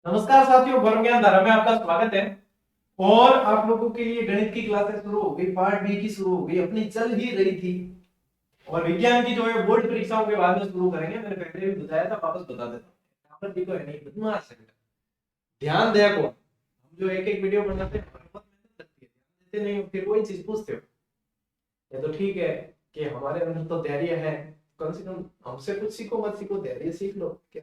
नमस्कार साथियों, ब्रह्म ज्ञान धारा में आपका स्वागत है। और आप लोगों के लिए गणित की क्लासेस शुरू हो गई, पार्ट बी की शुरू हो गई, अपनी चल ही रही थी। और विज्ञान की जो है बोर्ड परीक्षाओं के बाद में शुरू करेंगे। मैंने पहले भी बताया था, वापस बता देता हूँ। यहाँ पर देखो है नहीं, बदमाश है बेटा। ध्यान दे को हम जो एक एक वीडियो बनाते हैं बहुत मेहनत लगती है, ध्यान देते नहीं हो, फिर वही चीज पूछते हो। ये तो ठीक है कि हमारे अंदर तो धैर्य है, कम से कम हमसे कुछ सीखो, मत सीखो धैर्य सीख लो क्या।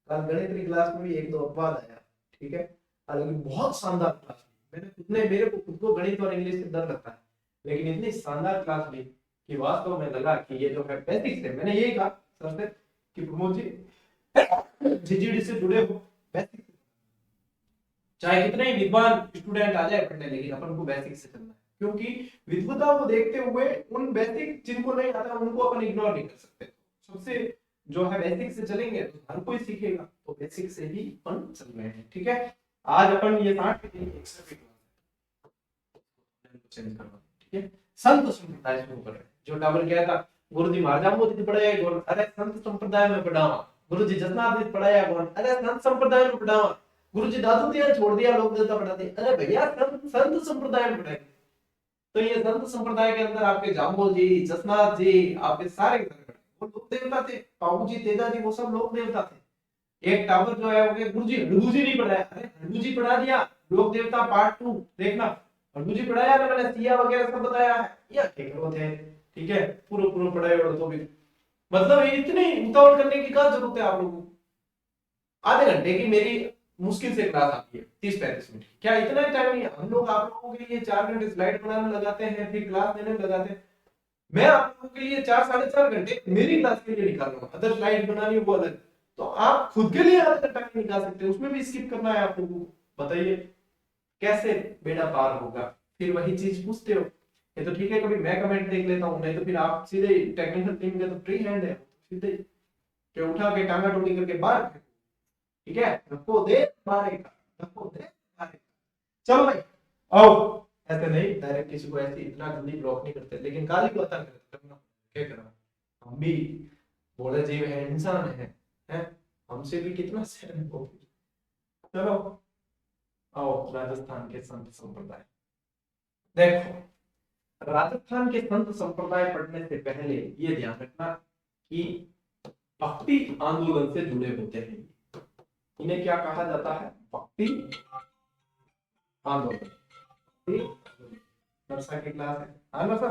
कल गणित की क्लास में भी एक दो अपवाद आया, ठीक है। हालांकि बहुत शानदार क्लास थी। मैंने खुद ने मेरे को खुद को गणित और इंग्लिश से डर लगता है, लेकिन इतनी शानदार क्लास ली कि वास्तव में लगा कि ये जो है बेसिक्स है। मैंने यही कहा सर से कि प्रमोद जी जीजीडी से जुड़े हो, बेसिक्स चाहे कितने ही विद्वान स्टूडेंट आ जाए पढ़ने, लेकिन अपन को बेसिक से चलना है। क्योंकि विद्वता को देखते हुए उन बेसिक जिनको नहीं आता उनको अपन इग्नोर नहीं कर सकते। सबसे जो है बेसिक से चलेंगे तो हर कोई सीखेगा, तो बेसिक से ही अपन चल रहे हैं, ठीक है। आज अपन ये 60 की एक्स्ट्रा की क्लास चेंज करवा, ठीक है। संत संप्रदाय शुरू कर रहे हैं। जो टावर क्या था, गुरुजी महाराजाओं को पढ़ाया कौन, अरे संत संप्रदाय में पढ़ावा। गुरुजी जसनाथ पढ़ाया कौन, अरे संत संप्रदाय में पढ़ावा। गुरुजी दादू दिया छोड़ दिया, लोक देवता पढ़ा दिया, अरे भैया संत संत संप्रदाय में पढ़ाए। तो ये संत संप्रदाय के अंदर आपके जाम्बोल जी, जसनाथ जी, आपके सारे वो लोक देवता थे। बाबू जी, तेजा जी, वो सब लोक देवता थे। एक टावर जो है वो गुरुजी हड़बू जी नहीं पढ़ाया, अरे हड़बू जी पढ़ा दिया। लोक देवता पार्ट 2 देखना, हड़बू जी पढ़ाया ना, मैंने सिया वगैरह सब बताया है। या ठीक थे, ठीक है, पूरा पूरा पढ़ाए और तो भी मतलब इतनी उतावल करने की क्या जरूरत है आप लोगों को। आधे घंटे की मेरी मुश्किल से क्लास आती है, 30-35 मिनट की। क्या इतना ही टाइम नहीं है? हम लोग आप लोगों के लिए 4 घंटे स्लाइड बनाने लगाते हैं, फिर क्लास देने में लगाते हैं। मैं आप लोगों के लिए 4-4.5 घंटे मेरी क्लास के लिए निकाल रहा हूँ। अदर स्लाइड बनानी वो अलग। तो आप खुद के लिए आधा घंटा नहीं निकाल सकते, उसमें भी स्किप करना है आप लोगों को। बताइए कैसे बेड़ा पार होगा। फिर वही चीज पूछते हो। ये तो ठीक है, कभी मैं कमेंट देख लेता हूँ, नहीं तो फिर आप सीधे टेक्निकल टीम का तो फ्री हैंड है, सीधे के उठा के टांगा टोली करके बाहर फेंको, ठीक है। धक्को दे मारेगा, धक्को दे मारेगा। चलो भाई आओ। ऐसे नहीं डायरेक्ट किसी को ऐसे इतना जल्दी ब्लॉक नहीं करते, लेकिन गाली को आता करते क्या करा। हम भी बोले जीव है, इंसान है? हमसे भी कितना सहन हो। चलो आओ, राजस्थान के संत संप्रदाय देखो। राजस्थान के संत संप्रदाय पढ़ने से पहले ये ध्यान रखना कि भक्ति आंदोलन से जुड़े होते हैं। इन्हें क्या कहा जाता है? भक्ति आंदोलन। नरसा की क्लास है, हाँ नरसा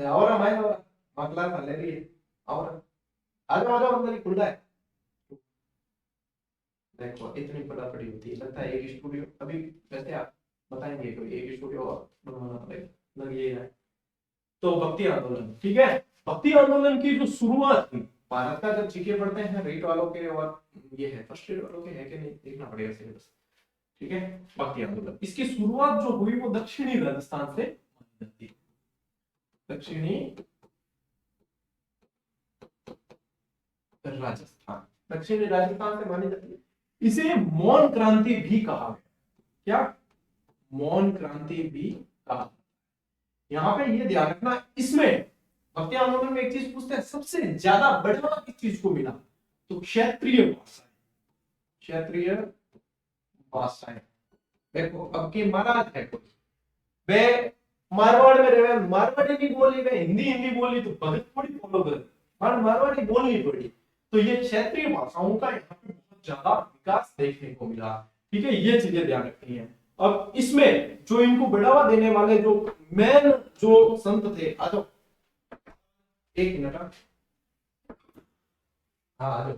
और हमारे और क्लास ले रही है। और आ जाओ अंदर ही खुला है। देखो इतनी बड़ा पड़ी होती है, लगता है एक स्टूडियो अभी। वैसे आप बताएंगे कोई एक स्टूडियो और बनवाना पड़ेगा, लग ये है। तो भक्ति आंदोलन, ठीक है। भक्ति आंदोलन की जो शुरुआत हुई भारत का, जब जीके पढ़ते हैं रेट वालों के, और ये है फर्स्ट ईयर वालों के, है कि नहीं देखना पड़ेगा सिलेबस, ठीक है। भक्ति आंदोलन इसकी शुरुआत जो हुई वो दक्षिणी राजस्थान से मानी जाती है। दक्षिणी राजस्थान, दक्षिणी राजस्थान से मानी जाती है। इसे मौन क्रांति भी कहा गया। क्या? मौन क्रांति भी कहा। यहाँ पे ये ध्यान रखना, इसमें भक्ति आंदोलन में एक चीज पूछते हैं, सबसे ज्यादा बढ़ावा किस चीज को मिला? तो क्षेत्रीय भाषा, क्षेत्रीय भाषाएं। देखो अब की महाराज है कोई, वे मारवाड़ में रहे, मारवाड़ी नहीं बोली, वे हिंदी हिंदी बोली तो भगत थोड़ी फॉलो कर, मारवाड़ी बोलनी पड़ी। तो ये क्षेत्रीय भाषाओं का यहाँ पे बहुत ज्यादा विकास देखने को मिला, ठीक है। ये चीजें ध्यान रखनी है। अब इसमें जो इनको बढ़ावा देने वाले जो मेन जो संत थे, आ जाओ एक मिनट, हाँ आ जाओ,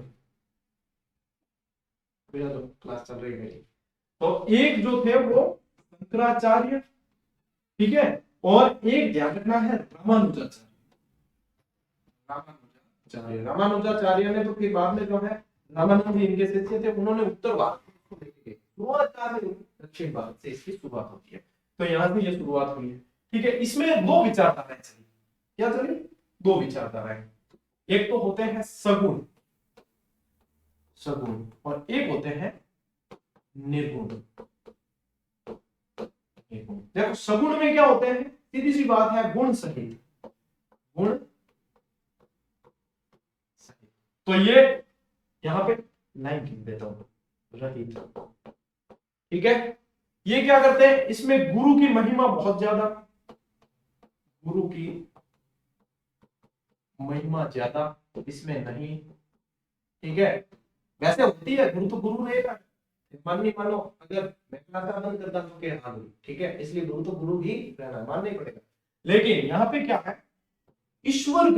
मेरा तो क्लास चल रही है मेरी। तो एक जो थे वो शंकराचार्य, ठीक है। और एक ध्यान रखना है रामानुजाचार्य। रामानुजाचार्य ने तो फिर बाद में जो है रामानंद जी इनके शिष्य थे, उन्होंने उत्तर भारत को लेके शुरुआत कहा से दक्षिण भारत से इसकी शुरुआत होती है। तो यहाँ से ये शुरुआत हुई है, ठीक है। इसमें दो विचारधाराएं चली। क्या चली? दो विचारधाराएं। एक तो होते हैं सगुण, सगुण, और एक होते हैं निर्गुण। देखो सगुण में क्या होते हैं, सीधी सी बात है, गुण सहित, गुण सहित। तो ये यहाँ पे लाइन लिख देता हूं, रहित। ठीक है, ये क्या करते हैं, इसमें गुरु की महिमा बहुत ज्यादा, गुरु की महिमा ज्यादा इसमें नहीं। ठीक है, वैसे होती है, गुरु तो गुरु रहेगा, मान नहीं मानो, अगर मैं क्लास बंद करता तो क्या हाल हुई। ठीक है, इसलिए गुरु तो गुरु ही रहना, मानना ही पड़ेगा। लेकिन यहाँ पे क्या है, ईश्वर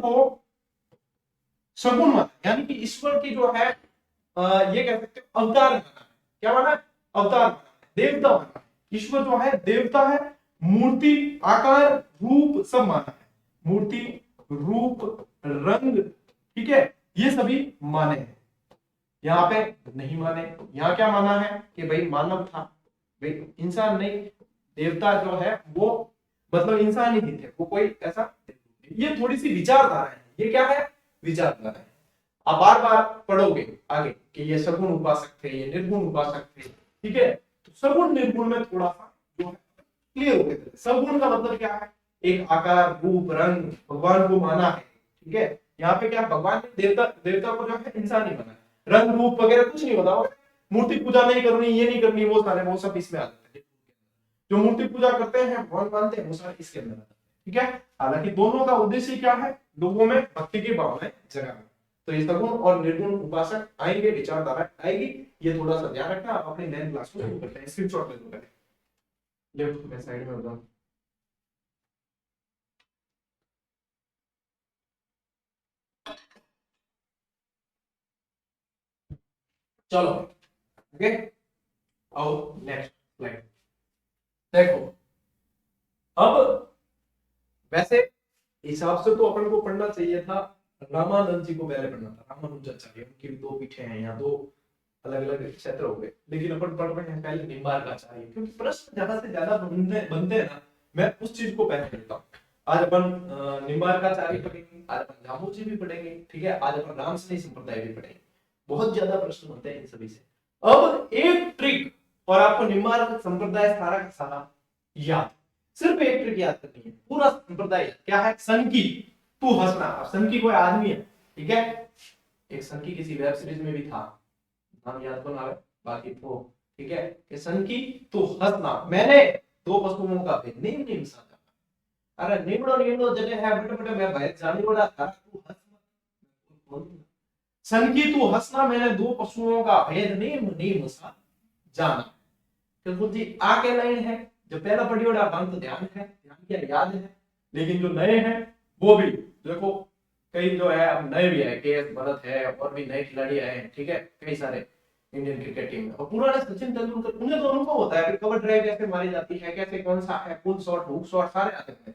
को सगुण माना, यानी कि ईश्वर की जो है ये कह सकते हो अवतार माना है। क्या माना है, अवतार माना है, देवता माना है। ईश्वर जो है देवता है, मूर्ति आकार रूप सब माना है, मूर्ति रूप रंग, ठीक है, ये सभी माने हैं। यहाँ पे नहीं माने, यहाँ क्या माना है कि भाई मानव था, भाई इंसान नहीं, देवता जो है वो मतलब इंसान ही थे, वो कोई ऐसा, ये थोड़ी सी विचारधारा है, ये क्या है, विचारधारा है। आप बार बार पढ़ोगे आगे कि ये सगुण उपासक थे, ये निर्गुण उपासक थे। ठीक है, तो सगुण निर्गुण में थोड़ा सा जो है क्लियर हो गया। सगुण का मतलब क्या है, एक आकार रूप रंग भगवान को माना है। ठीक है, यहाँ पे क्या भगवान ने देवता को जो है इंसान ही माना है, रंग रूप वगैरह कुछ नहीं बताओ, मूर्ति पूजा नहीं करनी, ये नहीं करनी, वो सारे वो सब इसमें आ जाते हैं। जो मूर्ति पूजा करते हैं भगवान मानते हैं वो सारे इसके अंदर आते हैं। ठीक है, हालांकि दोनों का उद्देश्य क्या है, लोगों में भक्ति की भावनाएं जगाना। तो ये सगुण और निर्गुण उपासक आएंगे, विचारधारा आएगी, ये थोड़ा सा ध्यान रखना। आप अपनी 9th क्लास को शुरू करते हैं, स्क्रीनशॉट ले लो पहले, लेफ्ट में साइड में बताऊं। चलो ओके, आओ नेक्स्ट स्लाइड देखो। अब वैसे हिसाब से तो अपन को पढ़ना चाहिए था, रामानंद जी को पहले पढ़ना था, रामानुजाचार्य, उनकी भी 2 पीठे हैं यहाँ, 2 अलग अलग क्षेत्र हो गए। लेकिन अपन पढ़ रहे हैं पहले निम्बार्काचार्य, क्योंकि प्रश्न ज्यादा से ज्यादा बनते हैं ना, मैं उस चीज को पहले लेता हूँ। आज अपन निम्बार्काचार्य पढ़ेंगे, आज अपन जामोजी भी पढ़ेंगे। ठीक है, आज अपन रामसनेही संप्रदाय भी पढ़ेंगे। बहुत ज्यादा प्रश्न बनते हैं इन सभी से। अब एक ट्रिक, और आपको निम्बार्क संप्रदाय सारा का सारा याद, सिर्फ एक ट्रिक याद करनी है, पूरा संप्रदाय क्या है, सनकी तू हंसना। अब सनकी कोई आदमी है, ठीक है, एक सनकी किसी वेब सीरीज में भी था, नाम याद को ना रहे, बाकी तो ठीक है, कि सनकी तू हंसना, मैंने 2 पशुओं का भेद नीम नीम सा कहा। अरे निमड़ो निमड़ो जगह है बटे बटे, मैं भाई जाने वाला था, तू हंस मत। सनकी तू हंसना, मैंने 2 पशुओं का भेद नीम नीम सा जाना। तो जी आके लाइन है, जो पहला पढ़ियोड़ा बंद तो ध्यान है, ध्यान किया याद है। लेकिन जो नए हैं वो भी देखो, कई जो है अब नए भी है, केएस भरत है, और भी नए खिलाड़ी आए हैं। ठीक है, कई सारे इंडियन क्रिकेट टीम में, और पुराने सचिन तेंदुलकर, उन्हें तो अनुभव होता है कि कवर ड्राइव कैसे मारी जाती है, कैसे कौन सा है, पुल शॉट हुक शॉट सारे आते हैं।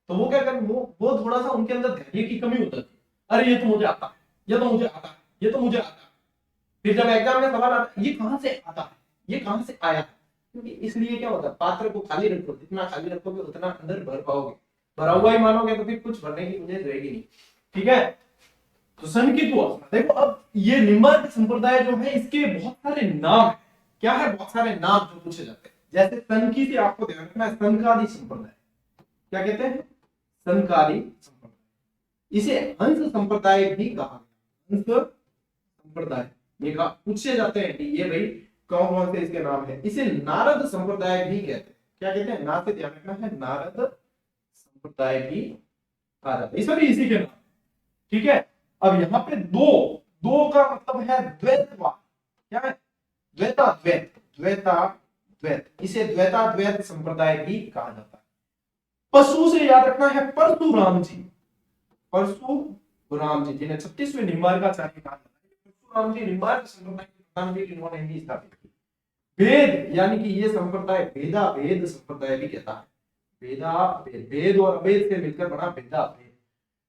तो वो क्या कर, वो थोड़ा सा उनके अंदर धैर्य की कमी होती है। अरे ये तो मुझे आता है, ये तो मुझे आता है, ये तो मुझे आता है। फिर जब एग्जाम में सवाल आता है ये कहां से आता है, ये कहां से आया है, क्योंकि इसलिए क्या होता है, पात्र को खाली रखो, जितना खाली रखोगे उतना अंदर भर पाओगे, भरा हुआ ही मानोगे तो फिर कुछ भरने की मुझे रहेगी नहीं। ठीक है, तो सन की तो देखो, अब ये निम्बार्क संप्रदाय जो है इसके बहुत सारे नाम है। क्या है, बहुत सारे नाम जो पूछे जाते हैं। जैसे सनकी से आपको ध्यान रखना है, सनकादि संप्रदाय, क्या कहते हैं, सनकादि संप्रदाय, इसे हंस संप्रदाय भी कहा, हंस संप्रदाय ये पूछे जाते हैं कि ये भाई कौन कौन से इसके नाम है। इसे नारद संप्रदाय भी कहते हैं। क्या कहते हैं, नाम से ध्यान रखना है, नारद संप्रदाय भी कहा जाता है, इसमें भी इसी के नाम। ठीक है, अब यहाँ पे दो दो का मतलब है द्वैतवाद। क्या है, द्वैता द्वैत, द्वैता द्वैत, इसे द्वैता द्वैत संप्रदाय भी कहा जाता है। पशु से याद रखना है परशुराम जी, परशुराम जी जिन्हें 36वें निम्बार्काचार्य कहा जाता है। परशुराम जी निम्बार्क संप्रदाय के प्रधान भी इन्होंने ही स्थापित की। वेद यानी कि ये संप्रदाय वेदा वेद संप्रदाय भी कहता है, वेदा वेद, वेद और अवेद से मिलकर बना वेदा वेद।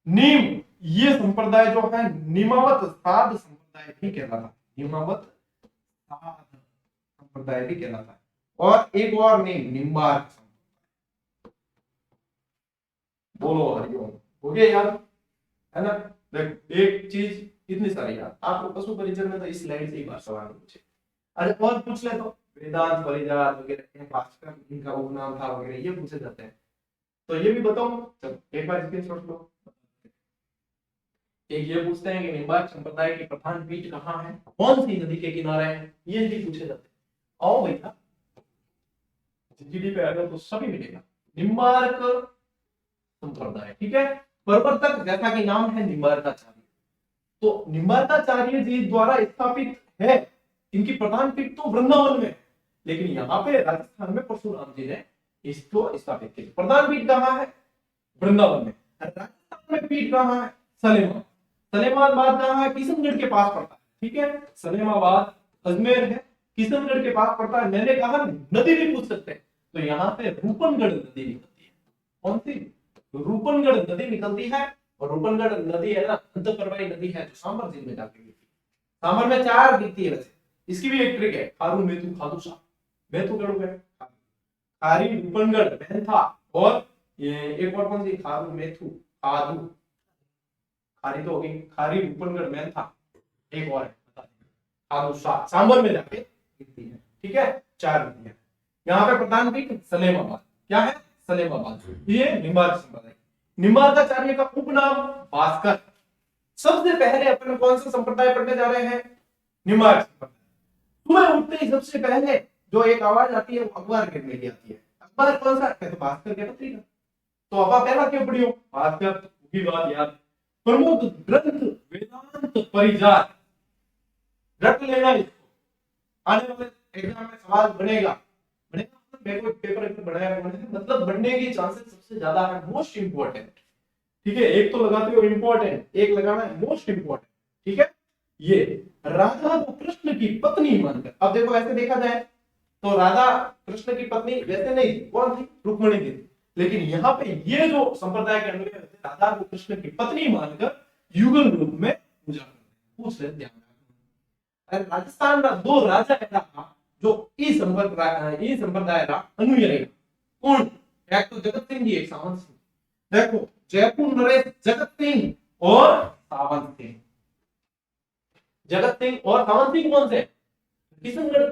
निम ये संप्रदाय जो है निमावत साध संप्रदाय भी कहलाता है, निमावत साध संप्रदाय भी कहलाता है। और एक और नेम निम्बार्क संप्रदाय। बोलो हरिओम, हो गया याद है ना। देख एक चीज इतनी सारी याद, आपको पशु परिचय में तो इस स्लाइड से ही बार सवाल पूछे। अरे और पूछ ले तो वेदांत परिजात वगैरह, भास्कर इनका उपनाम था वगैरह, ये पूछे जाते हैं। तो ये भी बताऊं, चलो एक बार स्क्रीनशॉट लो। एक ये पूछते हैं कि निम्बार्क संप्रदाय की प्रधान पीठ कहाँ है, कौन सी नदी के किनारे है, ये भी पूछे जाते हैं। आओ भैया जीडी पे अगर तो सभी मिलेगा। निम्बार्क संप्रदाय, ठीक है। प्रवर्तक जैसा कि नाम है निम्बार्काचार्य, तो निम्बार्काचार्य जी द्वारा स्थापित है। इनकी प्रधान पीठ तो वृंदावन में, लेकिन यहाँ पे राजस्थान में परशुराम जी ने इसको स्थापित किया। प्रधान पीठ कहाँ है, वृंदावन में। राजस्थान में पीठ कहाँ है, सलेमा। सलेमाबाद कहाँ है, किशनगढ़ के पास पड़ता है, ठीक है। सलेमाबाद अजमेर है, किशनगढ़ के पास पड़ता है। मैंने कहा नदी भी पूछ सकते हैं, तो यहाँ पे रूपनगढ़ नदी निकलती है। कौन सी, रूपनगढ़ नदी निकलती है। और रूपनगढ़ नदी है ना, अंतःप्रवाही नदी है, जो सांभर झील में जाके गिरती है। सांभर में 4 गिरती है वैसे। इसकी भी एक ट्रिक है, खारू मेथु खादुसा। मेथु गढ़ है खारी, रूपनगढ़, मेहथा, और ये एक और कौन सी, खारू मेथु खादू। खारी तो होगी, खारी, रूपनगढ़, मेहथा, एक और है बता दें, खादुसा, सांभर में जाके गिरती है, ठीक है। 4 नदियां। यहाँ पे प्रधान पीठ सलेमाबाद, क्या है, सलेमाबाद। ये निम्बार्क संप्रदाय। निम्बार्काचार्य का उपनाम भास्कर। सबसे पहले अपन कौन सा संप्रदाय पढ़ने जा रहे हैं, निम्बार्क संप्रदाय। सुबह उठते ही सबसे पहले जो एक आवाज आती है वो अखबार गिरने की आती है। अखबार कौन सा है, तो भास्कर के पत्रिका। तो आप पहला क्यों पढ़ियो, भास्कर की बात याद। प्रमुख ग्रंथ वेदांत परिजात, रट लेना इसको, आने वाले एग्जाम में सवाल बनेगा। मेरे को पेपर बनाया, मतलब बनने की चांसेस सबसे ज्यादा है, मोस्ट इंपोर्टेंट, ठीक है। एक तो लगाते हो इंपोर्टेंट, एक लगाना है मोस्ट इंपोर्टेंट, ठीक है। ये राधा को कृष्ण की पत्नी मानकर, अब देखो ऐसे देखा जाए तो राधा कृष्ण की पत्नी वैसे नहीं, कौन थी, रुक्मिणी थी। लेकिन यहाँ पे ये जो संप्रदाय के अनुयायी राधा को कृष्ण की पत्नी मानकर युगल रूप में पूजा करते हैं। पूछ ले ध्यान, अरे राजस्थान का 2 राजा है जो ई संप्रदाय का अनुयायी, कौन, एक तो जगत सिंह जी, एक सावंत सिंह। देखो जयपुर नरेश जगत सिंह और सावंत सिंह। जगत सिंह और सावंत सिंह कौन से, किशनगढ़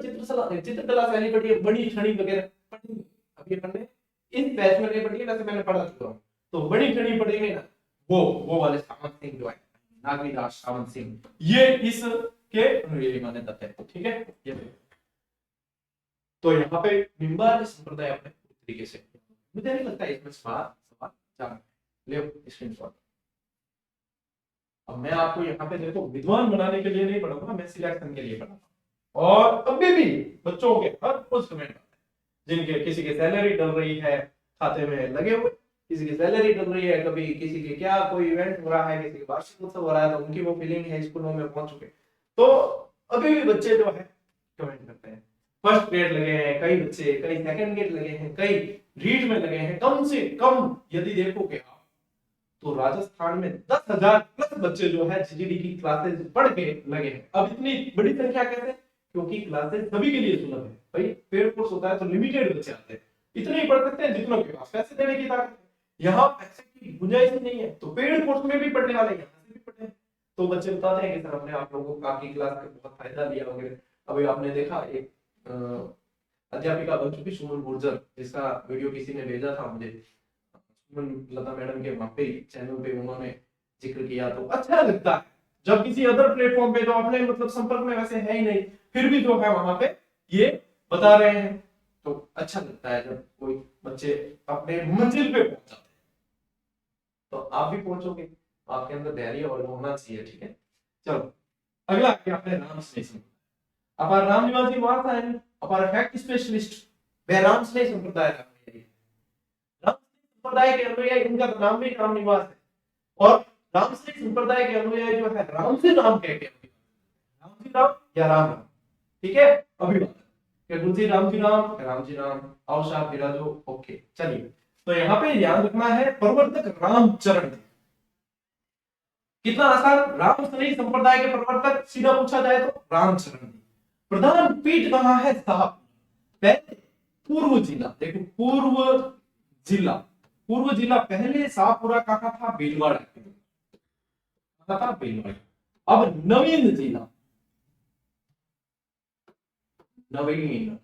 चित्रकला शैली पढ़ी है, बड़ी छड़ी वगैरह पढ़ी, अब ये पढ़ने इस बैच में नहीं पढ़ी है, वैसे मैंने पढ़ा चुका हूँ। तो बड़ी छड़ी पढ़ेंगे ना, वो वाले सावंत सिंह जो है, नागरीदास सावंत सिंह, ये इस के अनुयायी माने जाते हैं, ठीक है। ये तो यहाँ पे निम्बार्क संप्रदाय अपने तरीके से, मुझे नहीं लगता इसमें सवाल जान ले स्क्रीनशॉट। अब मैं आपको यहाँ पे देखो विद्वान बनाने के लिए नहीं पढ़ाऊंगा, मैं सिलेक्शन के लिए पढ़ाऊंगा। और अभी भी बच्चों के हर कुछ स्टूडेंट जिनके किसी की सैलरी डल रही है, खाते में लगे हुए, किसी की सैलरी डल रही है, कभी किसी के क्या कोई इवेंट हो रहा है, किसी का वार्षिक उत्सव हो रहा है, तो उनकी वो फीलिंग है, स्कूलों में पहुंच चुके, तो अभी भी बच्चे जो है कमेंट करते हैं। फर्स्ट ग्रेड लगे हैं कई बच्चे, कई सेकंड ग्रेड लगे हैं, कई रीड में लगे हैं। कम से कम यदि देखोगे आप तो राजस्थान में 10,000 प्लस बच्चे जो है जीडी की क्लासेस पढ़ के लगे हैं। अब इतनी बड़ी संख्या कैसे, क्योंकि क्लासेस सभी के लिए सुलभ है भाई, पेड कोर्स होता है तो लिमिटेड बच्चे आते हैं, इतने ही पढ़ सकते हैं जितनों के पास पैसे देने की ताकत है। यहाँ पैसे की गुंजाइश ही नहीं है, तो पेड कोर्स में भी पढ़ने वाले यहाँ से भी पढ़े, तो बच्चे बताते हैं कि सर हमने आप लोगों को आपकी क्लास का बहुत फायदा लिया वगैरह। अभी आपने देखा एक अध्यापिका बन चुकी सुमन गुर्जर, जिसका वीडियो किसी ने भेजा था मुझे, सुमन लता मैडम के वहां पे चैनल पे उन्होंने जिक्र किया, तो अच्छा लगता है जब किसी अदर प्लेटफॉर्म पे जो अपने मतलब संपर्क में वैसे है ही नहीं, फिर भी जो है वहां पे ये बता रहे हैं, तो अच्छा लगता है जब कोई बच्चे अपने मंजिल पे पहुंच जाते हैं। तो आप भी पहुंचोगे, आपके अंदर धैर्य और होना चाहिए, ठीक है। चलो अगला अपने राम स्नेह, अपार राम निवासी वार्ता है, अपार फैक्ट स्पेशलिस्ट वे राम स्नेह संप्रदाय का राम संप्रदाय के अनुयायी, इनका नाम भी राम निवास है, और राम स्नेह संप्रदाय के अनुयायी जो है राम से नाम कहते हैं, राम जी राम या राम राम, ठीक है। अभिवादन क्या गुरुजी राम जी राम, आओ साहब विराजो, ओके चलिए। तो यहाँ पे ध्यान रखना है प्रवर्तक रामचरण, कितना आसान, राम स्नेह संप्रदाय के प्रवर्तक सीधा पूछा जाए तो रामचरण। प्रधान पीठ कहाँ है, साहब पहले पूर्व जिला, देखो पूर्व जिला पहले शाहपुरा कहाँ था, भीलवाड़ा था, भीलवाड़ा। अब नवीन जिला, नवीन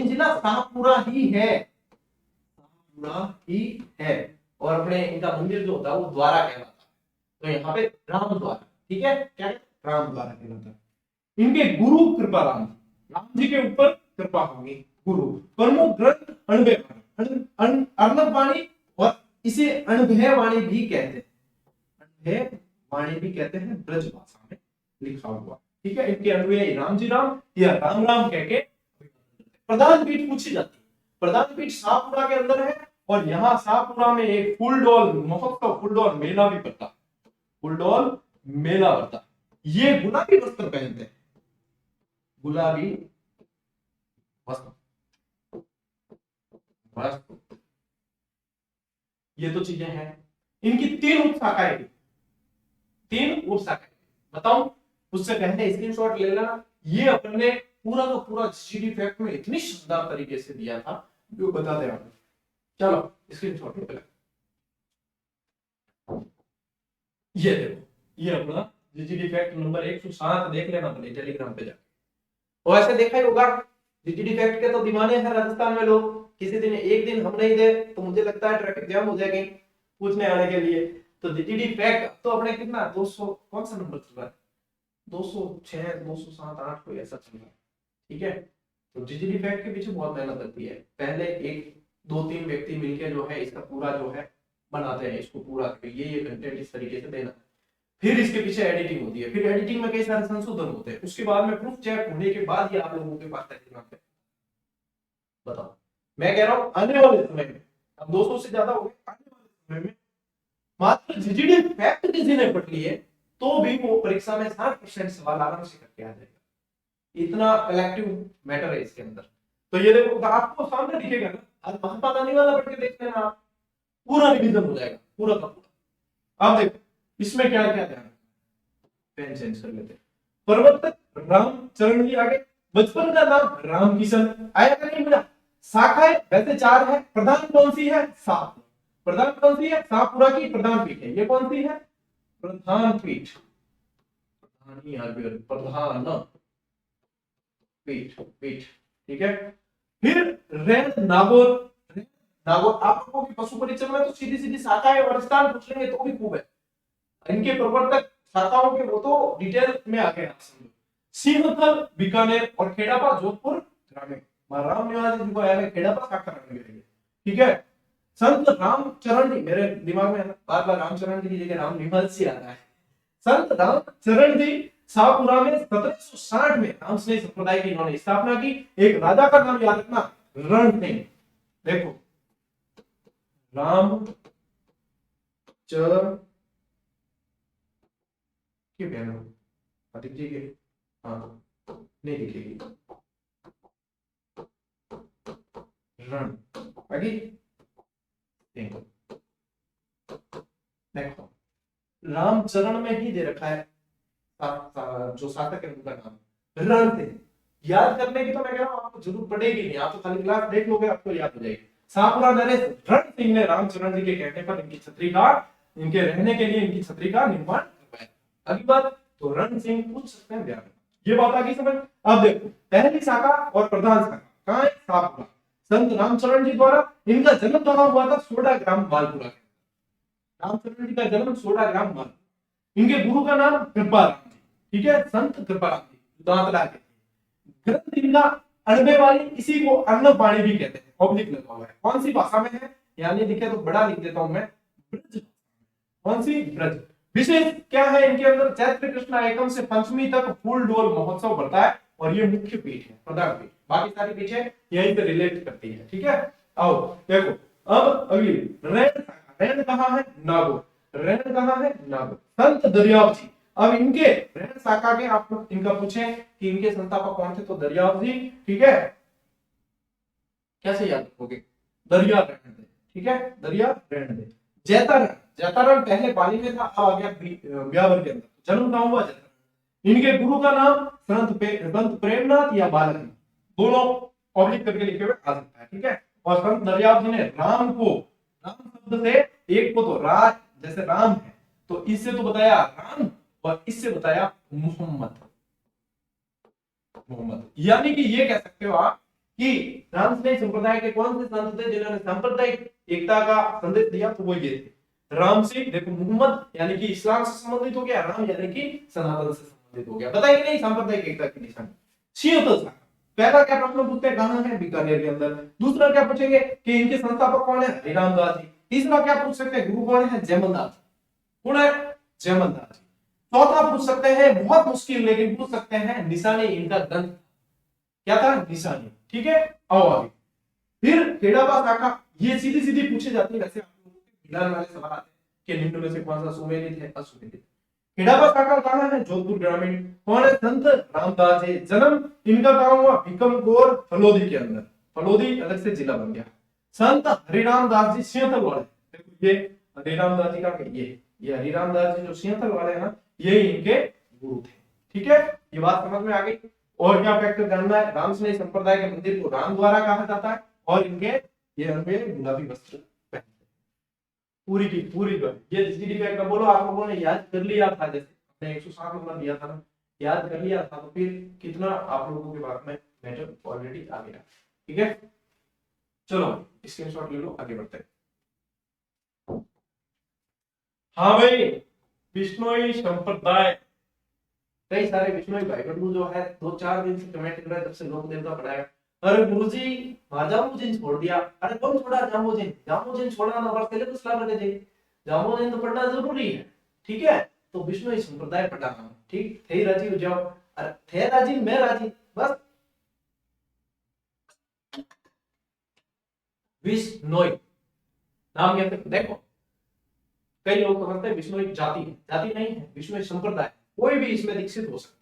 जिला शाहपुरा ही है, शाहपुरा ही है। और अपने इनका मंदिर जो होता है वो द्वारा कहलाता है। तो यहाँ पे राम द्वारा, ठीक है, क्या राम द्वारा कहलाता है। इनके गुरु कृपाराम, राम जी के ऊपर कृपा होगी। गुरु प्रमुख ग्रंथ अर्णव वाणी, और इसे अनुभय वाणी भी कहते हैं, अनुभय वाणी भी कहते हैं, ब्रज भाषा में लिखा हुआ, ठीक है। इनके अनुयायी राम जी राम या राम राम कह के। प्रधान पीठ पूछी जाती है, प्रधान पीठ शाहपुरा के अंदर है, और यहाँ शाहपुरा में एक फूलडोल महोत्सव, फूलडोल मेला भी पड़ता, फूलडोल मेला पड़ता। ये गुलाबी वस्त्र पहनते हैं, गुलाबी वस्त्र, ये तो चीजें हैं। इनकी 3 उपशाखाएं, 3 उपशाखाएं बताऊं, उससे पहले स्क्रीनशॉट ले लेना। ये अपन ने पूरा का पूरा जीडी फैक्ट में इतनी शानदार तरीके से दिया था, जो बता दे आपको। चलो स्क्रीनशॉट ले लो। ये देखो, ये अपना जीडी फैक्ट नंबर 107 देख लेना अपने टेलीग्राम पे जाके। और ऐसे देखा ही होगा, जीडी फैक्ट के तो दीवाने हैं राजस्थान में लोग। किसी दिन एक दिन हम नहीं दे तो मुझे लगता है ट्रैफिक जाम हो जाएगी पूछने आने के लिए। तो जीडी फैक्ट तो अपने कितना 200 कौन सा नंबर चल रहा है, 206 207 8 कोई ऐसा चल रहा है, ठीक है। तो जीडी फैक्ट के पीछे बहुत मेहनत लगती है। पहले 1-2-3 व्यक्ति मिलकर जो है इसका पूरा जो है बनाते हैं, इसको पूरा ये कंटेंट इस तरीके से देना, फिर इसके पीछे एडिटिंग होती है, फिर एडिटिंग में कई सारे संशोधन होते हैं, उसके बाद में प्रूफ चेक होने के बाद ये आप लोगों के पास टेलीग्राम पे। बताओ, मैं कह रहा हूं आने वाले समय में, अब 200 से ज्यादा हो गए, आने वाले समय में मात्र जीडी फैक्ट किसी ने पढ़ लिए तो भी वो परीक्षा में 60% सवाल आराम से करके आ जाएगा। इतना कलेक्टिव मैटर है इसके अंदर। तो ये देखो आपको सामने दिखेगा ना, आज महात्मा गांधी वाला पढ़ के देख लेना आप, पूरा रिवीजन हो जाएगा पूरा का पूरा। आप देखो इसमें क्या क्या ध्यान, पेन चेंज कर लेते। प्रवर्तक रामचरण जी आगे, बचपन का नाम राम किशन, आया कि नहीं मिला। शाखाएं वैसे 4 है, प्रधान कौन सी है, शाहपुरा। प्रधान कौन सी है, शाहपुरा की प्रधान पीठ है। ये कौन सी है, प्रधान पीठ, प्रधान पीठ, पीठ, ठीक है। फिर रेन नागौर, नागौर आप लोगों की पशु परिचय में तो सीधी सीधी शाखाएं और स्थान पूछ लेंगे तो भी खूब है। इनके प्रवर्तक शाखाओं के वो तो डिटेल में आ गए, सिंहथल बीकानेर और खेड़ापा जोधपुर ग्रामीण। राम निवास जी को आया है खेड़ापा शाखा रखने के लिए, ठीक है। संत रामचरण जी, मेरे दिमाग में बार बार रामचरण जी की जगह राम निवास जी आ रहा है। संत रामचरण जी शाहपुरा में 1760 में रामस्नेह संप्रदाय की इन्होंने स्थापना की। एक राजा का नाम याद रखना, रण सिंह। देखो राम क्यों कह रहा हूं, दिखेगी, हाँ नहीं दिखेगी, रण आगे देखो, देखो रामचरण में ही दे रखा है जो शासक है उनका नाम रण सिंह। याद करने की तो मैं कह रहा हूं आपको जरूरत पड़ेगी नहीं, आप तो खाली क्लास देख लोगे आपको याद हो जाएगी। शाहपुरा नरेश रण सिंह ने रामचरण जी के कहने पर इनकी छतरी का, इनके रहने के लिए इनकी छतरी का निर्माण करवाया। अगली बात, तो रण सिंह पूछ सकते हैं व्याकरण, ये बात आ गई समझ। अब देखो पहली शाखा और प्रधान शाखा कहां है, शाहपुरा। संत रामचरण जी द्वारा इनका जन्म कहां हुआ था, सोडा ग्राम मालपुरा के। रामचरण जी का जन्म सोडा ग्राम मालपुरा। इनके गुरु का नाम कृपाराम जी, ठीक है, संत कृपाराम जी दांतला के। ग्रंथ इनका अणबे वाली, इसी को अर्णव वाणी भी कहते हैं, ऑब्लिक लगा हुआ है। कौन सी भाषा में है, यानी दिखे तो बड़ा लिख देता हूं मैं, ब्रज। कौन सी, ब्रज। विशेष क्या है इनके अंदर, चैत्र कृष्ण एकम से पंचमी तक फूल डोल महोत्सव बढ़ता है, और ये मुख्य पीठ है, प्रधान पीठ। बाकी सारी पीठें यहीं पे रिलेट करती है, ठीक है। आओ देखो अब अगली रैन शाखा, रैन कहां है, नागौर। रैन कहां है, नागौर। संत दरियाव जी, अब इनके रैन शाखा के आप इनका पूछे कि इनके संस्थापक कौन थे, तो दरियाव जी, ठीक है। कैसे याद रखोगे, दरिया रहने दे, ठीक है, दरिया रहने दे। जैतारण, जैतारण पहले पाली में था, अब आ गया ब्यावर के अंदर। जन्म कहां हुआ, जैतारण। इनके गुरु का नाम संत प्रेमनाथ या बालक, दोनों ऑब्लिक करके लिखे हुए आ सकता है, ठीक है। और संत दरियाव जी ने राम को, राम शब्द से एक को तो राज, जैसे राम है तो इससे तो बताया राम, और इससे बताया मोहम्मद, मोहम्मद। यानी कि ये कह सकते हो आप कि रामस्नेह संप्रदाय के कौन से संत थे जिन्होंने सांप्रदायिक एकता का संदेश दिया, तो वो ये थे। राम से देखो मोहम्मद यानी कि इस्लाम से संबंधित हो गया, राम यानी कि सनातन से संबंधित हो गया। बताइए नहीं सांप्रदायिक एकता की निशानी सिंहतल शाखा। पहला क्या प्रश्न पूछते हैं, कहां है, बीकानेर के अंदर। दूसरा क्या पूछेंगे कि इनके संस्थापक कौन है, हरिराम दास जी। तीसरा क्या पूछ सकते हैं, गुरु कौन है, जयमल दास। कौन है, जयमल दास। चौथा पूछ सकते हैं, बहुत मुश्किल लेकिन पूछ सकते हैं, निशानी इनका ग्रंथ क्या था, निशानी। ठीक है, आओ आगे। फिर खेड़ाबा शाखा, ये सीधी सीधी पूछे जाती है, वैसे आप लोगों के मिलान वाले सवाल आते हैं कि निम्न में से कौन सा सुमेलित है, असुमेलित। खेड़ाबा शाखा कहां है, जोधपुर ग्रामीण। कौन है, संत रामदास है। जन्म इनका कहां हुआ, भिकमकोर फलोदी के अंदर। फलोदी अलग से जिला बन गया। संत हरिराम दास जी सिंहतल वाले, देखो ये हरिराम दास जी का ये हरिराम दास जी जो सिंहतल वाले हैं ना, ये इनके गुरु थे। ठीक है, ये बात समझ में आ गई। और क्या फैक्टर जानना है, रामस्नेही संप्रदाय के मंदिर को राम द्वारा कहा जाता है और इनके ये रंगे गुलाबी वस्त्र पहनते हैं। पूरी की पूरी जो ये जीडी का बोलो, आप लोगों ने याद कर लिया था, जैसे हमने 107 नंबर दिया था ना, याद कर लिया था, तो फिर कितना आप लोगों के बारे में मैटर ऑलरेडी आ गया। ठीक है, चलो स्क्रीनशॉट ले लो, आगे बढ़ते हैं। हाँ भाई, बिश्नोई संप्रदाय, कई सारे बिश्नोई भाई बंधु जो है 2-4 दिन से कमेंट कर रहे हैं जब से लोक देवता पढ़ाया। अरे गुरुजी जामोजिन छोड़ दिया। अरे कौन छोड़ा जामोजिन, जामोजिन छोड़ा ना, वर्ष सिलेबस ला लगे जी, जामोजिन तो पढ़ना जरूरी है। ठीक है, तो बिश्नोई संप्रदाय पढ़ाना, ठीक थे राजी हो जाओ। अरे थे राजी, मैं राजी, बस। बिश्नोई नाम क्या, देखो कई लोग समझते हैं बिश्नोई जाति है, जाति नहीं है, बिश्नोई संप्रदाय। कोई भी इसमें दीक्षित हो सकता है,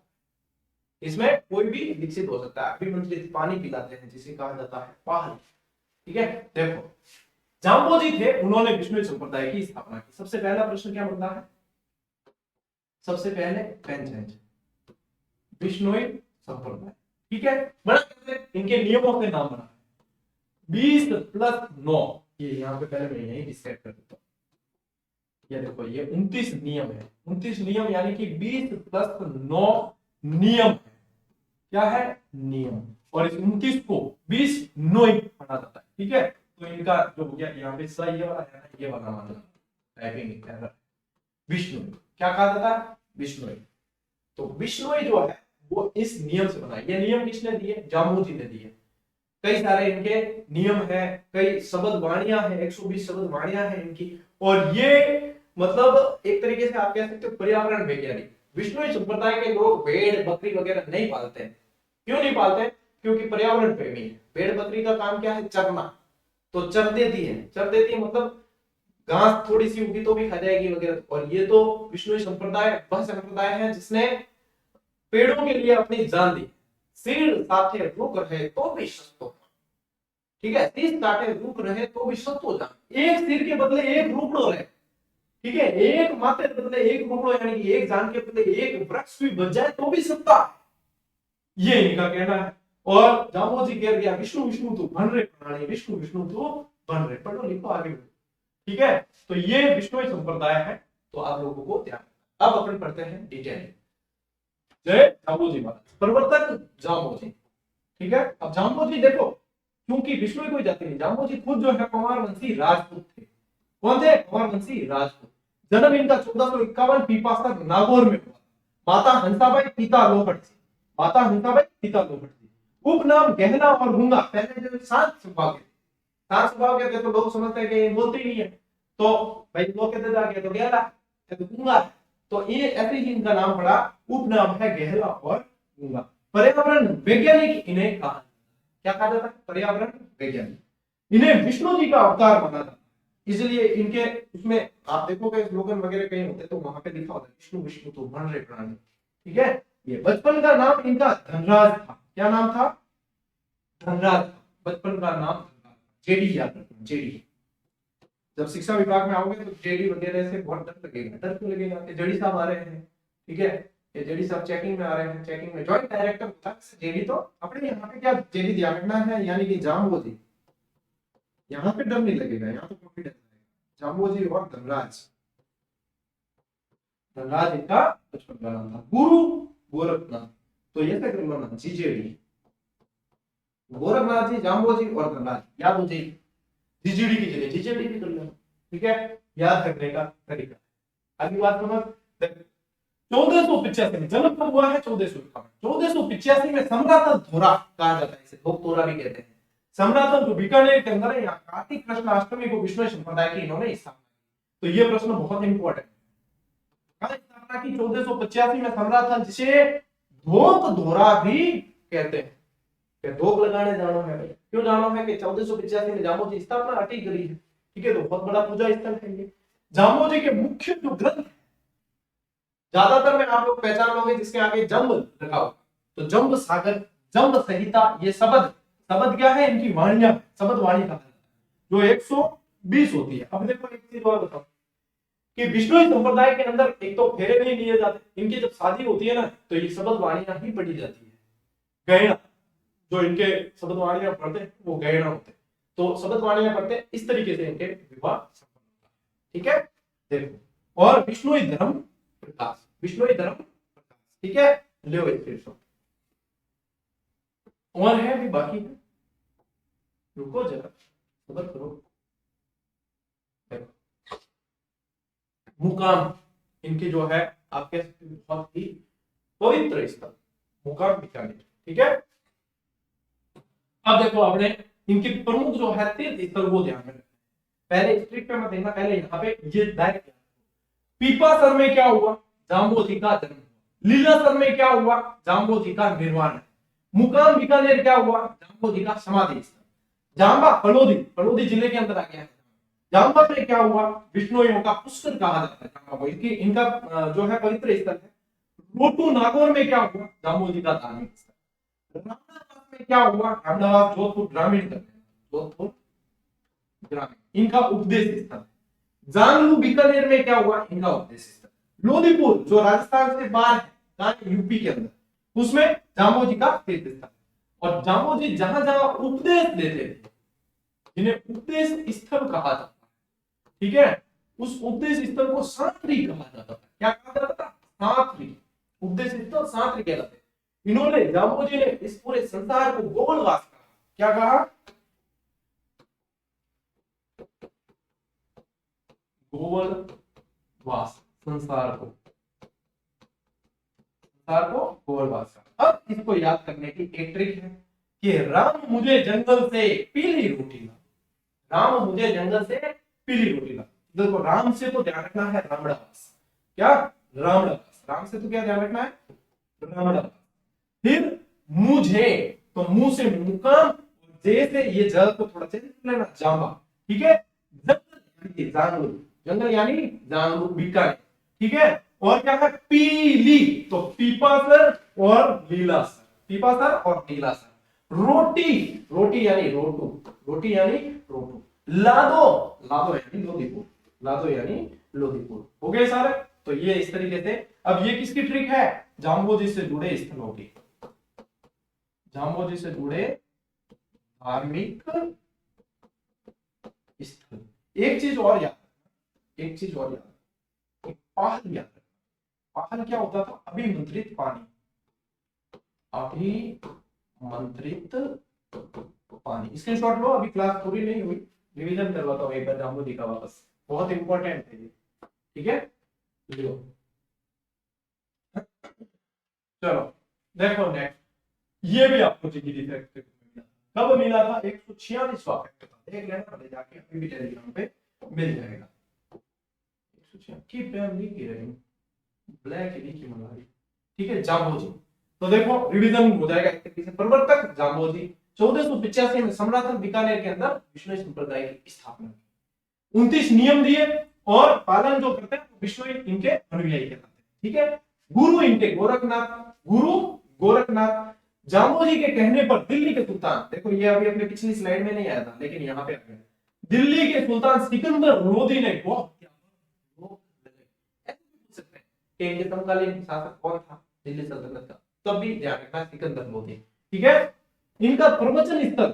इसमें कोई भी दीक्षित हो सकता है। अभिमंत्रित पानी पिलाते हैं जिसे कहा जाता है पाहल। ठीक है, देखो जाम्बोजी थे, उन्होंने बिश्नोई संप्रदाय की स्थापना की। सबसे पहला प्रश्न क्या बनता है, सबसे पहले पेंचेंज बिश्नोई संप्रदाय। ठीक है, बड़ा कैसे, इनके नियमों के नाम बना 20+9, ये यहाँ पे पहले मैं यही डिस्क्राइब कर देता हूँ। ये देखो ये 29 नियम है, 29 नियम यानी कि 20+9 नियम है। क्या है, नियम। और इस 29 को 20 नोई पढ़ा जाता है। ठीक है, तो इनका जो हो गया यहाँ पे सही ये वाला है ना, ये वाला मान टाइपिंग एरर। विष्णु क्या कहा जाता है, विष्णुई। तो विष्णुई जो है वो इस नियम से बना है। ये नियम किसने दिए, जामोजी ने दिए। कई सारे इनके नियम है, कई शब्द वाणियां हैं, 120 शब्द वाणियां हैं इनकी। और ये मतलब एक तरीके से आप कह सकते हो पर्यावरण वैज्ञानिक। विष्णुई संप्रदाय के लोग भेड़ बकरी वगैरह नहीं पालते हैं। क्यों नहीं पालते, क्योंकि पर्यावरण प्रेमी है। भेड़ बकरी का काम क्या है, चरना, तो चर देती है, चर देती है मतलब घास थोड़ी सी उगी तो भी खा जाएगी वगैरह। और ये तो विष्णुई संप्रदाय वह संप्रदाय है जिसने पेड़ों के लिए अपनी जान दी। सिर साथे रुक रहे तो भी सस्तो, ठीक है, सिर साथे रुक रहे तो भी सस्तो जान। एक सिर के बदले एक रुपड़ो रहे, ठीक है, एक माथे के बदले एक रुपड़ो, यानी कि एक जान के बदले एक वृक्ष भी बच जाए तो भी सत्ता है, ये इनका कहना है। और जाम्बोजी कह दिया विष्णु विष्णु तो बन रहे प्राणी, विष्णु विष्णु तो बन रहे, पढ़ो लिखो आगे। ठीक है, तो ये विष्णुई संप्रदाय है, तो आप लोगों को ध्यान। अब अपन पढ़ते हैं डिटेल। जय जाम्बोजी महाराज, प्रवर्तक जाम्बोजी। ठीक है, अब जाम्बोजी देखो, क्योंकि विष्णु कोई जाति नहीं, जाम्बोजी खुद जो है कुमार वंशी राजपूत थे। कौन थे, कुमार वंशी राजपूत। जन्म इनका 1451 पीपासा नागौर में हुआ। माता हंसाबाई, पिता लोहट जी। माता हंसाबाई, पिता लोहट जी। उपनाम गहना और गुंगा, पहले जो शांत स्वभाव के, शांत स्वभाव के थे तो लोग समझते हैं कि ये बोलते ही नहीं है, तो भाई लोग कहते जाके तो गहला तो गुंगा, तो ये ऐसे ही इनका नाम पड़ा। उपनाम है गहला और गुंगा। पर्यावरण वैज्ञानिक इन्हें कहा, क्या कहा जाता है, पर्यावरण वैज्ञानिक। इन्हें विष्णु जी का अवतार माना जाता है, इसलिए इनके उसमें आप देखोगे स्लोगन वगैरह कहीं होते तो वहां पे लिखा होता है विष्णु विष्णु तो बन रहे प्राणी। ठीक है, ये बचपन का नाम इनका धनराज था। क्या नाम था, धनराज। बचपन का नाम जेडी याद रखना, जेडी। जब शिक्षा विभाग में आओगे तो जेडी वगैरह से बहुत डर लगेगा। डर क्यों लगेगा, कि जेडी साहब आ रहे हैं, ठीक है, ये जेडी साहब चेकिंग में आ रहे हैं, चेकिंग में जॉइंट डायरेक्टर होता है जेडी। तो अपने यहाँ पे क्या जेडी ध्यान रखना है, यानी कि जाम्बोजी, यहाँ पे डर नहीं लगेगा, यहाँ तो कॉन्फिडेंस लगेगा। जाम्बोजी और धनराज, धनराज इनका बचपन का नाम था। गुरु गोरखनाथ, तो ये तक ना जीजेडी, गोरखनाथ जी, जाम्बोजी और धनराज, याद हो जाए। जीजेडी की जगह जीजेडी भी कर लेना। ठीक है, याद करने का तरीका। अगली बात समझ। 1485 में जन्म कब हुआ है? 1485 में सम्राट धोरा कहा जाता है, इसे धोक तोरा भी कहते हैं। सम्राट जो बीकानेर के अंदर है, यहाँ कार्तिक कृष्ण अष्टमी को विष्णु संप्रदाय की इन्होंने स्थापना की। तो ये प्रश्न बहुत इंपॉर्टेंट है। स्थापना की 1485 में सम्राट, जिसे धोक धोरा भी कहते हैं। धोक लगाने जानो है भाई, क्यों जानो है कि 1485 में जामोजी स्थापना अटी करी है। ठीक है, तो बहुत बड़ा पूजा स्थल है ये। जामोजी के मुख्य जो ग्रंथ, ज्यादातर में आप लोग पहचान लोगे जिसके आगे जंब लगा होगा, तो जंब सागर, जंब संहिता, ये शब्द, शब्द क्या है? इनकी वाणियां, शब्द वाणी का जो 120 होती है। अब देखो एक चीज और बताओ कि विष्णु संप्रदाय के अंदर एक तो फेरे नहीं लिए जाते, इनकी जब शादी होती है ना, तो ये शब्द वाणियां ही पढ़ी जाती है। गहना, जो इनके शब्द वाणियां पढ़ते हैं वो गहना होते हैं, तो शब्द वाणियां पढ़ते हैं, इस तरीके से इनके विवाह संपन्न होता है। ठीक है, देखो। और विष्णु धर्म प्रकाश, विष्णु धर्म प्रकाश, ठीक है, लियो स्क्रीनशॉट। और है भी बाकी है, रुको जरा, सब्र करो। मुकाम, इनके जो है आपके बहुत ही पवित्र स्थल मुकाम बीकानेर। ठीक है, अब देखो आपने इनके प्रमुख जो है तीर्थ स्थल वो ध्यान में रखना। पहले स्ट्रिक पे मत देखना, पहले यहाँ पे ये दायित्व। पीपासर में क्या हुआ? जाम्बोजी का जन्म। लीलासर में क्या हुआ? जाम्बोजी का निर्वाण। मुकाम बीकानेर क्या हुआ? जाम्बोजी का समाधि स्थल। जाम्बा फलोदी, फलोदी जिले के अंदर आ गया है। जाम्बा में क्या हुआ? विष्णुइयों का पुष्कर कहा जाता है जाम्बा को, इनका जो है पवित्र स्थल है। रोटू नागौर में क्या हुआ? जाम्बोजी का धार्मिक स्थल। रामनाथ में क्या हुआ? अहमदाबाद जोधपुर ग्रामीण, जोधपुर ग्रामीण इनका उपदेश स्थल। जांगलू बीकानेर में क्या हुआ? इनका उपदेश स्थल। लोधीपुर जो राजस्थान से बाहर है, यूपी के अंदर, उसमें जाम्बोजी का तीर्थ स्थल। और जाम्बोजी जहां जहां उपदेश देते थे, जिन्हें उपदेश स्थल कहा जाता है, ठीक है, उस उपदेश स्थल को सांत्री कहा जाता था। क्या कहा जाता था? सांत्री। उपदेश स्थल सांत्री कहलाते। इन्होंने, जाम्बोजी ने इस पूरे संसार को गोवलवास कहा। क्या कहा? गोवलवास, संसार को गोवलवास कहा। अब इसको याद करने की एक ट्रिक है कि राम मुझे जंगल से पीली रोटी ला, राम मुझे जंगल से पीली रोटी ला। देखो, राम से तो ध्यान रखना है रामड़ावास। क्या? रामड़ावास। राम से तो क्या ध्यान रखना है? रामड़ावास। फिर मुझे, तो मुंह से मुकाम, जे से ये जल को थोड़ा चेंज कर लेना, जाम्बा। ठीक है, जंगल, जंगल यानी जांगलू बीकानेर। ठीक है, और क्या है? पीली, तो पीपासर और लीलासर, पीपासर और लीलासर। रोटी, रोटी यानी रोटू, रोटी यानी रोटू। लादो, लादो यानी लोधीपुर, लादो यानी लोधीपुर। हो गए सारे? तो ये इस तरीके से। अब ये किसकी ट्रिक है? जाम्बोजी से जुड़े स्थलों की, जाम्बोजी से जुड़े धार्मिक स्थल। एक चीज और याद, एक चीज और याद, पाहल याद। पाहल क्या होता था? अभिमंत्रित पानी, अभिमंत्रित पानी। स्क्रीनशॉट लो, अभी क्लास पूरी नहीं हुई, रिवीजन करवाता हूं एक बार जाम्बोजी का वापस, बहुत इंपॉर्टेंट है ये। ठीक है, लो चलो देखो नेक्स्ट, ये भी आपको जीडी फैक्ट कब मिला था? 146वां फैक्ट था, देख लेना पहले जाके, अभी भी टेलीग्राम पे मिल जाएगा। 146 की पैम नहीं की रही, ब्लैक नहीं की मंगा रही। ठीक है, जाम्बोजी। तो देखो रिवीजन हो जाएगा एक तरीके से। प्रवर्तक जाम्बोजी 1485 में सम्राट बीकानेर के अंदर विष्णु संप्रदाय की स्थापना की। 29 नियम दिए और पालन जो करते हैं विष्णु इनके अनुयायी कहलाते हैं। ठीक है, गुरु इनके गोरखनाथ, गुरु गोरखनाथ। जाम्बोजी के कहने पर दिल्ली के सुल्तान, देखो ये अभी अपने पिछली स्लाइड में नहीं आया था लेकिन यहाँ पे आ गया, दिल्ली के सुल्तान सिकंदर लोधी ने इनके समकालीन शासक कौन था दिल्ली सल्तनत का, तब भी ध्यान रखना सिकंदर लोधी। ठीक है, इनका प्रवचन स्थल,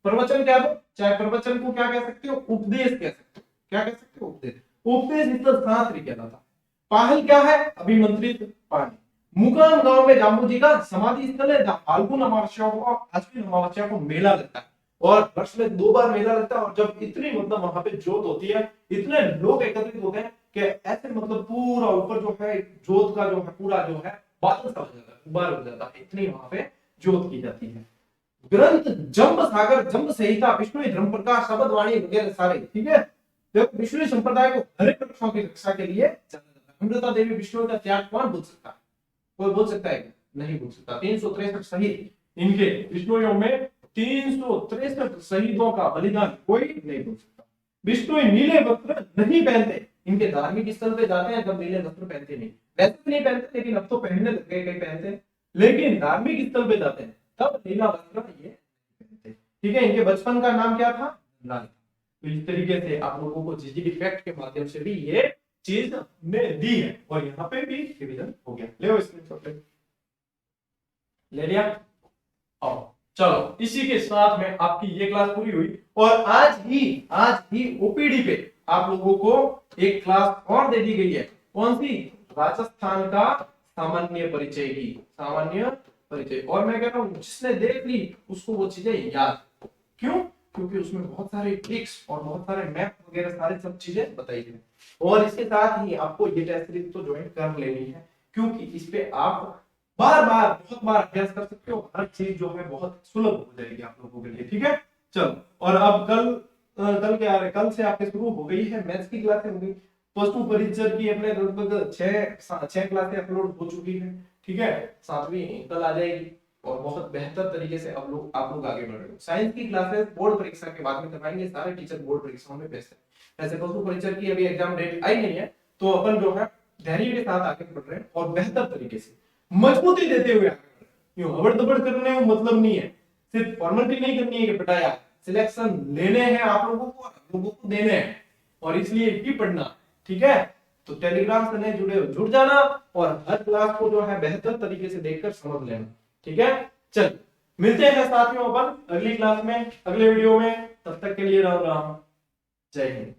प्रवचन क्या दो, चाहे प्रवचन को क्या कह सकते हो? उपदेश कह सकते हो। क्या कह सकते हो? उपदेश। उपदेश स्थल सांत्री कहलाता। पाहल क्या है? अभिमंत्रित पानी। मुकाम गांव में जाम्बोजी का समाधि स्थल है, जहां फाल्गुन अमावस्या को, अश्विन अमावस्या को मेला लगता है। और वर्ष में 2 बार मेला लगता है, और जब इतनी मतलब वहां पे जोत होती है, इतने लोग एकत्रित होते हैं कि ऐसे मतलब पूरा ऊपर जो है जोत का जो है पूरा जो है बादल सा हो जाता है, गुब्बार हो जाता है, इतनी वहां पे जोत की जाती है। ग्रंथ जंब सागर जंब संहिता विष्णु धर्म प्रकाश शब्द वाणी वगैरह सारे, ठीक है। देखो विष्णु संप्रदाय को हर एक पक्षों की रक्षा के लिए जाना जाता है। अमृता देवी विष्णु का त्याग कौन बोल सकता है? कोई बोल सकता है? नहीं बोल सकता। 363 शहीद इनके विष्णुओं में 363 शहीदों का बलिदान कोई नहीं बोल सकता। विष्णु नीले वस्त्र नहीं पहनते, इनके धार्मिक स्थल पे जाते हैं तब नीले वस्त्र पहनते नहीं, वैसे भी नहीं पहनते लेकिन अब तो पहनने लग गए, कई पहनते हैं, लेकिन धार्मिक स्थल पे जाते हैं तब नीला वस्त्र ये पहनते। ठीक है। इनके बचपन का नाम क्या था? लाल। तो इस तरीके से आप लोगों को जीजीडी फैक्ट के माध्यम से भी ये चीज ने दी है, और यहाँ पे भी रिवीजन हो गया। ले स्क्रीनशॉट ले लिया। आओ चलो, इसी के साथ में आपकी ये क्लास पूरी हुई, और आज ही ओपीडी पे आप लोगों को एक क्लास और दे दी गई है। कौन सी? राजस्थान का सामान्य परिचय की, सामान्य परिचय। और मैं कह रहा हूं जिसने देख ली उसको वो चीजें याद। क्यों? क्योंकि उसमें बहुत सारे ट्रिक्स और बहुत सारे मैप वगैरह सारी सब चीजें बताई है। और इसके साथ ही आपको ये टेस्ट सीरीज तो ज्वाइन कर लेनी है, क्योंकि इस पे आप बार बार बहुत बार अभ्यास कर सकते हो, हर चीज जो है बहुत सुलभ हो जाएगी आप लोगों के लिए। ठीक है। चलो, और अब कल क्या है, कल से आपके शुरू हो गई है मैथ्स की क्लासें हो गई। प्लस टू परिचय की अपने लगभग 6 क्लासें अपलोड हो चुकी है। ठीक है। 7वीं कल आ जाएगी, और बहुत बेहतर तरीके से आप लोग आगे बढ़ रहे हो। साइंस की क्लासेस बोर्ड परीक्षा के बाद में करवाएंगे, सारे टीचर बोर्ड परीक्षाओं में व्यस्त हैं। ऐसे प्लस टू परिचय की अभी एग्जाम डेट आई नहीं है, तो अपन जो है धैर्य के साथ आगे बढ़ रहे हैं, और बेहतर तरीके से मजबूती देते हुए आगे बढ़ रहे हैं। हबड़ दबड़ करने में मतलब नहीं है, सिर्फ फॉर्मेलिटी नहीं करनी है कि बेटा सिलेक्शन लेने हैं आप लोगों को, आप लोगों को देने हैं, और इसलिए ही पढ़ना। ठीक है। तो टेलीग्राम से नहीं जुड़े हो जुड़ जाना, और हर क्लास को जो है बेहतर तरीके से देखकर समझ लेना। ठीक है। चल मिलते हैं साथियों अपन अगली क्लास में, अगले वीडियो में। तब तक के लिए राम राम, जय हिंद।